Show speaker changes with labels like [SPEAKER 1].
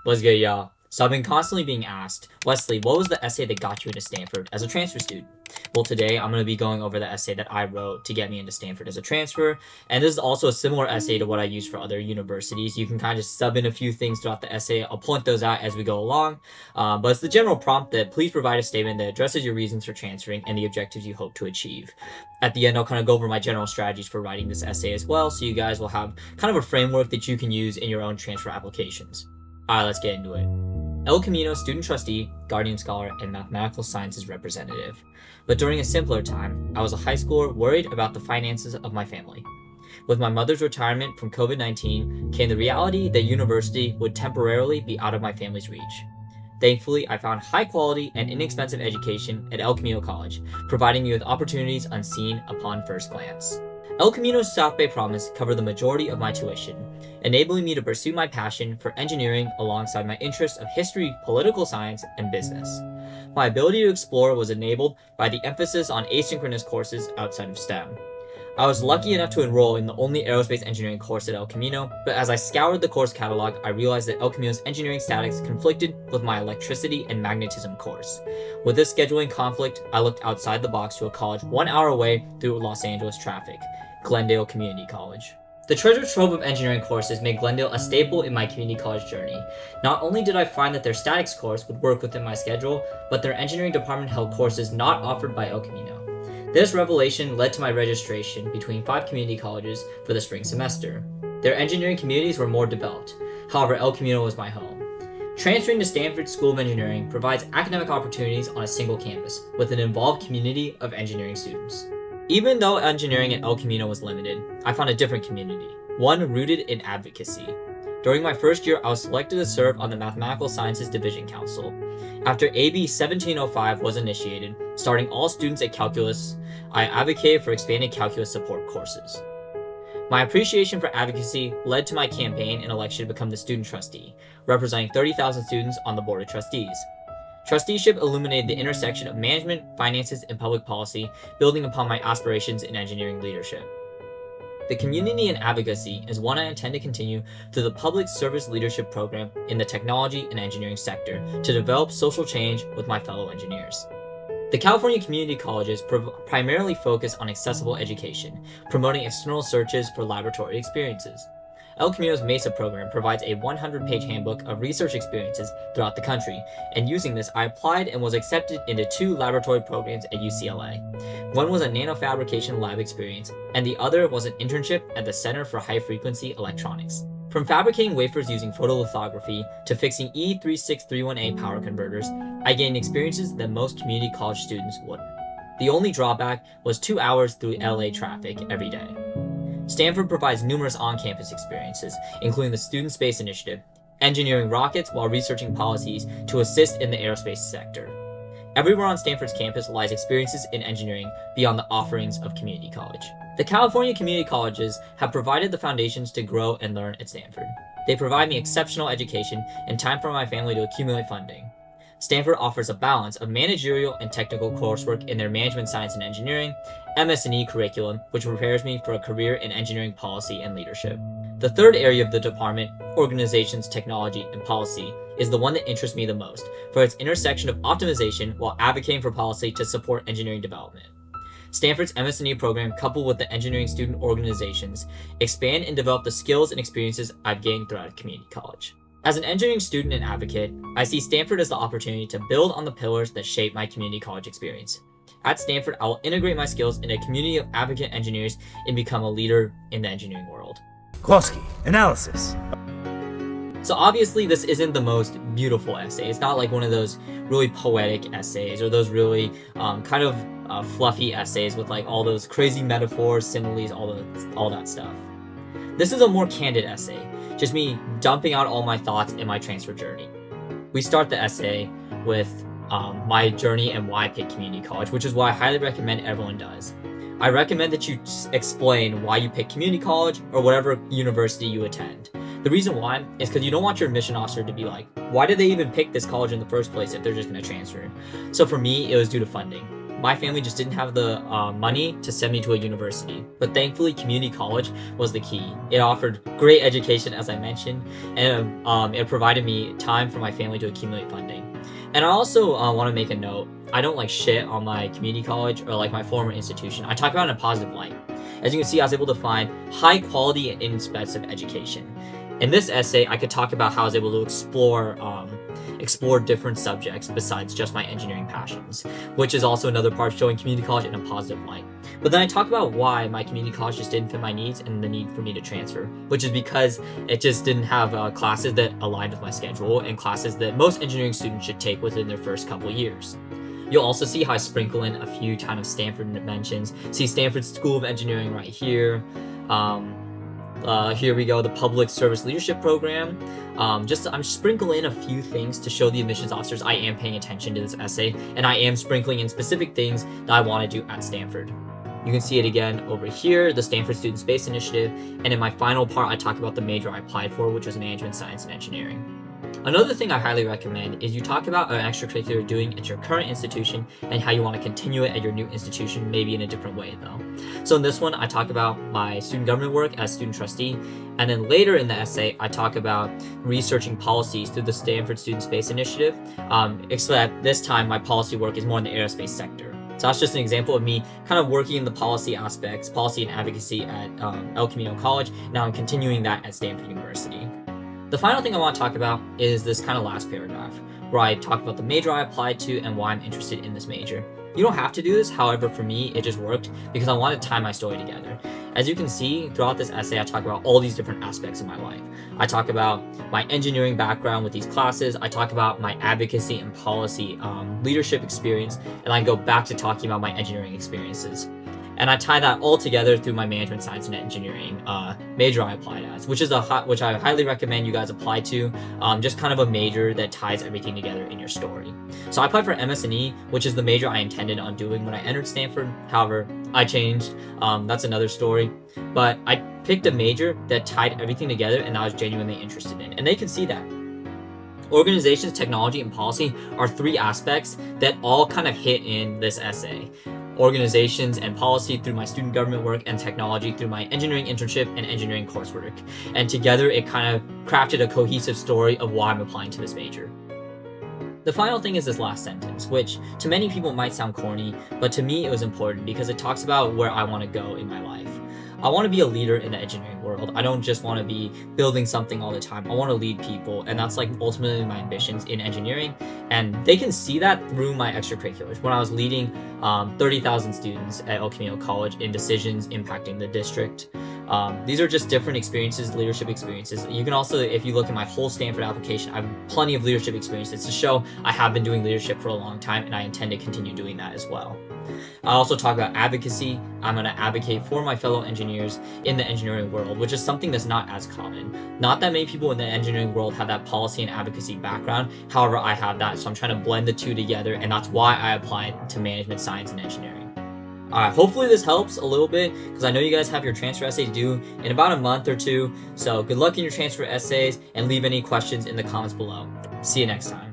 [SPEAKER 1] What's good, y'all? So I've been constantly being asked, Wesley, what was the essay that got you into Stanford as a transfer student? Well, today I'm going to be going over the essay that I wrote to get me into Stanford as a transfer, and this is also a similar essay to what I use for other universities. You can kind of sub in a few things throughout the essay. I'll point those out as we go along, but it's the general prompt that please provide a statement that addresses your reasons for transferring and the objectives you hope to achieve. At the end, I'll kind of go over my general strategies for writing this essay as well, so you guys will have kind of a framework that you can use in your own transfer applications. Alright, let's get into it. El Camino student trustee, guardian scholar, and mathematical sciences representative. But during a simpler time, I was a high schooler worried about the finances of my family. With my mother's retirement from COVID-19 came the reality that university would temporarily be out of my family's reach. Thankfully, I found high quality and inexpensive education at El Camino College, providing me with opportunities unseen upon first glance. El Camino's South Bay Promise covered the majority of my tuition, enabling me to pursue my passion for engineering alongside my interests of history, political science, and business. My ability to explore was enabled by the emphasis on asynchronous courses outside of STEM. I was lucky enough to enroll in the only aerospace engineering course at El Camino, but as I scoured the course catalog, I realized that El Camino's engineering statics conflicted with my electricity and magnetism course. With this scheduling conflict, I looked outside the box to a college 1 hour away through Los Angeles traffic, Glendale Community College. The treasure trove of engineering courses made Glendale a staple in my community college journey. Not only did I find that their statics course would work within my schedule, but their engineering department held courses not offered by El Camino. This revelation led to my registration between 5 community colleges for the spring semester. Their engineering communities were more developed. However, El Camino was my home. Transferring to Stanford School of Engineering provides academic opportunities on a single campus with an involved community of engineering students. Even though engineering at El Camino was limited, I found a different community, one rooted in advocacy. During my first year, I was selected to serve on the Mathematical Sciences Division Council. After AB 1705 was initiated, starting all students at calculus, I advocated for expanded calculus support courses. My appreciation for advocacy led to my campaign and election to become the student trustee, representing 30,000 students on the board of trustees. Trusteeship illuminated the intersection of management, finances, and public policy, building upon my aspirations in engineering leadership. The community and advocacy is one I intend to continue through the Public Service Leadership Program in the technology and engineering sector to develop social change with my fellow engineers. The California community colleges primarily focus on accessible education, promoting external searches for laboratory experiences. El Camino's MESA program provides a 100-page handbook of research experiences throughout the country, and using this, I applied and was accepted into 2 laboratory programs at UCLA. One was a nanofabrication lab experience, and the other was an internship at the Center for High-Frequency Electronics. From fabricating wafers using photolithography to fixing E3631A power converters, I gained experiences that most community college students wouldn't. The only drawback was 2 hours through LA traffic every day. Stanford provides numerous on-campus experiences, including the Student Space Initiative, engineering rockets while researching policies to assist in the aerospace sector. Everywhere on Stanford's campus lies experiences in engineering beyond the offerings of community college. The California community colleges have provided the foundations to grow and learn at Stanford. They provide me exceptional education and time for my family to accumulate funding. Stanford offers a balance of managerial and technical coursework in their management science and engineering, MS&E curriculum, which prepares me for a career in engineering policy and leadership. The third area of the department, organizations, technology, and policy, is the one that interests me the most for its intersection of optimization while advocating for policy to support engineering development. Stanford's MS&E program, coupled with the engineering student organizations, expand and develop the skills and experiences I've gained throughout community college. As an engineering student and advocate, I see Stanford as the opportunity to build on the pillars that shape my community college experience. At Stanford, I will integrate my skills in a community of advocate engineers and become a leader in the engineering world.
[SPEAKER 2] Kloski, analysis.
[SPEAKER 1] So obviously this isn't the most beautiful essay. It's not like one of those really poetic essays or those really fluffy essays with like all those crazy metaphors, similes, all that stuff. This is a more candid essay, just me dumping out all my thoughts in my transfer journey. We start the essay with my journey and why I picked community college, which is why I highly recommend everyone does. I recommend that you explain why you pick community college or whatever university you attend. The reason why is because you don't want your admission officer to be like, why did they even pick this college in the first place if they're just going to transfer? So for me, it was due to funding. my family just didn't have the money to send me to a university. But thankfully, community college was the key. It offered great education, as I mentioned, and it provided me time for my family to accumulate funding. And I also want to make a note. I don't like shit on my community college or like my former institution. I talk about it in a positive light. As you can see, I was able to find high quality and inexpensive education. In this essay, I could talk about how I was able to explore different subjects besides just my engineering passions, which is also another part of showing community college in a positive light. But then I talk about why my community college just didn't fit my needs and the need for me to transfer, which is because it just didn't have classes that aligned with my schedule and classes that most engineering students should take within their first couple years. You'll also see how I sprinkle in a few kind of Stanford mentions. See Stanford School of Engineering right here. Here we go, the Public Service Leadership Program. I'm sprinkling in a few things to show the admissions officers I am paying attention to this essay, and I am sprinkling in specific things that I want to do at Stanford. You can see it again over here, the Stanford Student Space Initiative, and in my final part, I talk about the major I applied for, which was Management Science and Engineering. Another thing I highly recommend is you talk about an extracurricular you're doing at your current institution and how you want to continue it at your new institution, maybe in a different way though. So in this one, I talk about my student government work as student trustee, and then later in the essay, I talk about researching policies through the Stanford Student Space Initiative, except this time my policy work is more in the aerospace sector. So that's just an example of me kind of working in the policy aspects, policy and advocacy at El Camino College. Now I'm continuing that at Stanford University. The final thing I want to talk about is this kind of last paragraph, where I talk about the major I applied to and why I'm interested in this major. You don't have to do this, however, for me, it just worked because I wanted to tie my story together. As you can see, throughout this essay, I talk about all these different aspects of my life. I talk about my engineering background with these classes, I talk about my advocacy and policy leadership experience, and I go back to talking about my engineering experiences. And I tie that all together through my management science and engineering major I applied as, which I highly recommend you guys apply to. Just kind of a major that ties everything together in your story. So I applied for MS&E, which is the major I intended on doing when I entered Stanford. However, I changed. That's another story. But I picked a major that tied everything together and I was genuinely interested in. And they can see that. Organizations, technology, and policy are three aspects that all kind of hit in this essay. Organizations and policy through my student government work, and technology through my engineering internship and engineering coursework. And together it kind of crafted a cohesive story of why I'm applying to this major. The final thing is this last sentence, which to many people might sound corny, but to me it was important because it talks about where I want to go in my life. I want to be a leader in the engineering world. I don't just want to be building something all the time. I want to lead people, and that's like ultimately my ambitions in engineering. And they can see that through my extracurriculars. When I was leading 30,000 students at El Camino College in decisions impacting the district. These are just different experiences, leadership experiences. You can also, if you look at my whole Stanford application, I have plenty of leadership experiences to show I have been doing leadership for a long time, and I intend to continue doing that as well. I also talk about advocacy. I'm going to advocate for my fellow engineers in the engineering world, which is something that's not as common. Not that many people in the engineering world have that policy and advocacy background. However, I have that, so I'm trying to blend the two together, and that's why I applied to management science and engineering. Hopefully this helps a little bit, because I know you guys have your transfer essays due in about a month or two. So good luck in your transfer essays, and leave any questions in the comments below. See you next time.